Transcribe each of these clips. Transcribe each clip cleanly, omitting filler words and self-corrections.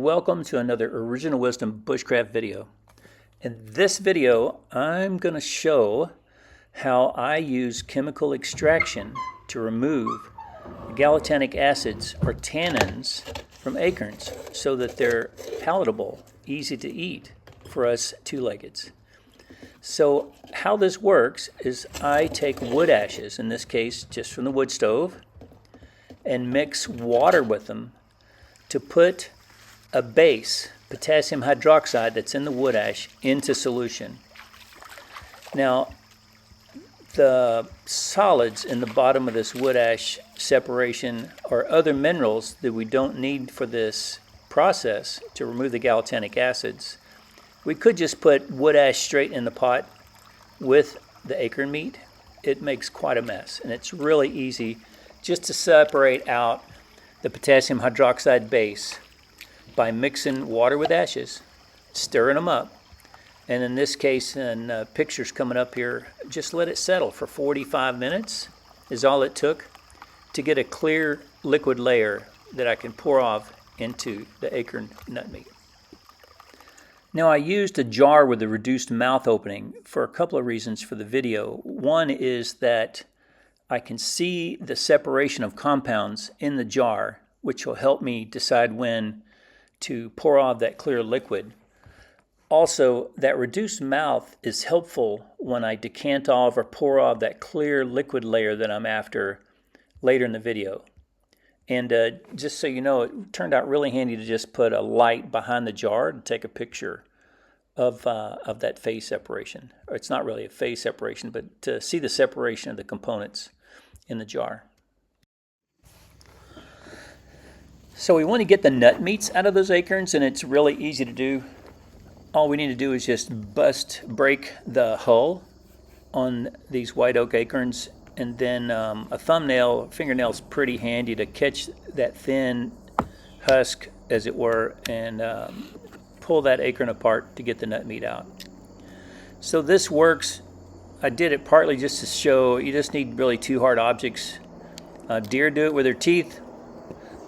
Welcome to another Original Wisdom Bushcraft video. In this video, I'm going to show how I use chemical extraction to remove galactanic acids or tannins from acorns so that they're palatable, easy to eat for us two-leggeds. So how this works is I take wood ashes, in this case just from the wood stove, and mix water with them to put a base, potassium hydroxide that's in the wood ash, into solution. Now, the solids in the bottom of this wood ash separation are other minerals that we don't need for this process to remove the galactanic acids. We could just put wood ash straight in the pot with the acorn meat. It makes quite a mess, and it's really easy just to separate out the potassium hydroxide base by mixing water with ashes, stirring them up, and in this case, and pictures coming up here, just let it settle for 45 minutes is all it took to get a clear liquid layer that I can pour off into the acorn nut meat. Now, I used a jar with a reduced mouth opening for a couple of reasons for the video. One is that I can see the separation of compounds in the jar, which will help me decide when to pour off that clear liquid. Also, that reduced mouth is helpful when I decant off or pour off that clear liquid layer that I'm after later in the video. And just so you know, it turned out really handy to just put a light behind the jar to take a picture of that phase separation. Or it's not really a phase separation, but to see the separation of the components in the jar. So we want to get the nut meats out of those acorns, and it's really easy to do. All we need to do is just break the hull on these white oak acorns, and then a fingernail is pretty handy to catch that thin husk, as it were, and pull that acorn apart to get the nut meat out. So this works. I did it partly just to show you just need really two hard objects. Deer do it with their teeth.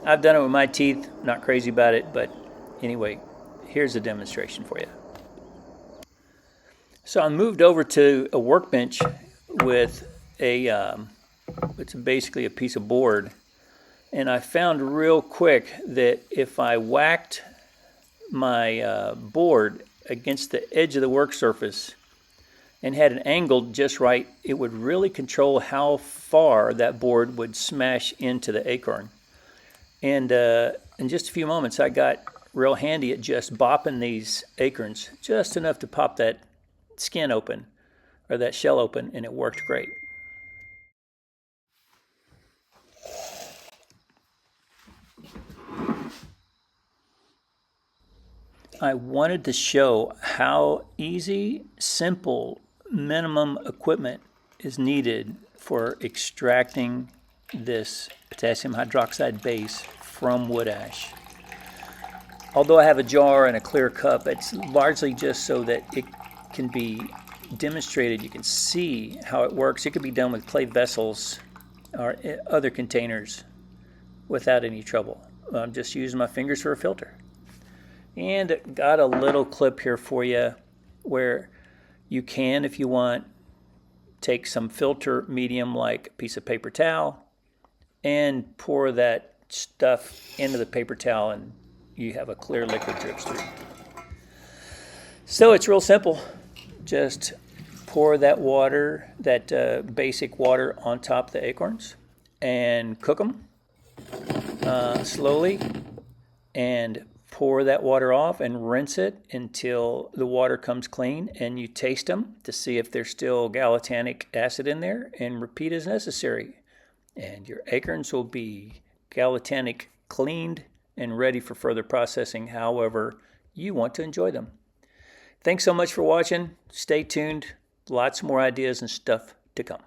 I've done it with my teeth. Not crazy about it, but anyway, here's a demonstration for you. So I moved over to a workbench with it's basically a piece of board, and I found real quick that if I whacked my board against the edge of the work surface and had it angled just right, it would really control how far that board would smash into the acorn. And in just a few moments, I got real handy at just bopping these acorns just enough to pop that skin open, or that shell open, and it worked great. I wanted to show how easy, simple, minimum equipment is needed for extracting this potassium hydroxide base from wood ash. Although I have a jar and a clear cup, it's largely just so that it can be demonstrated. You can see how it works. It could be done with clay vessels or other containers without any trouble. I'm just using my fingers for a filter. And got a little clip here for you where you can, if you want, take some filter medium like a piece of paper towel and pour that stuff into the paper towel, and you have a clear liquid drips through. So it's real simple. Just pour that water, that basic water, on top of the acorns and cook them slowly, and pour that water off and rinse it until the water comes clean, and you taste them to see if there's still galactanic acid in there, and repeat as necessary. And your acorns will be galactanic cleaned and ready for further processing however you want to enjoy them. Thanks so much for watching. Stay tuned. Lots more ideas and stuff to come.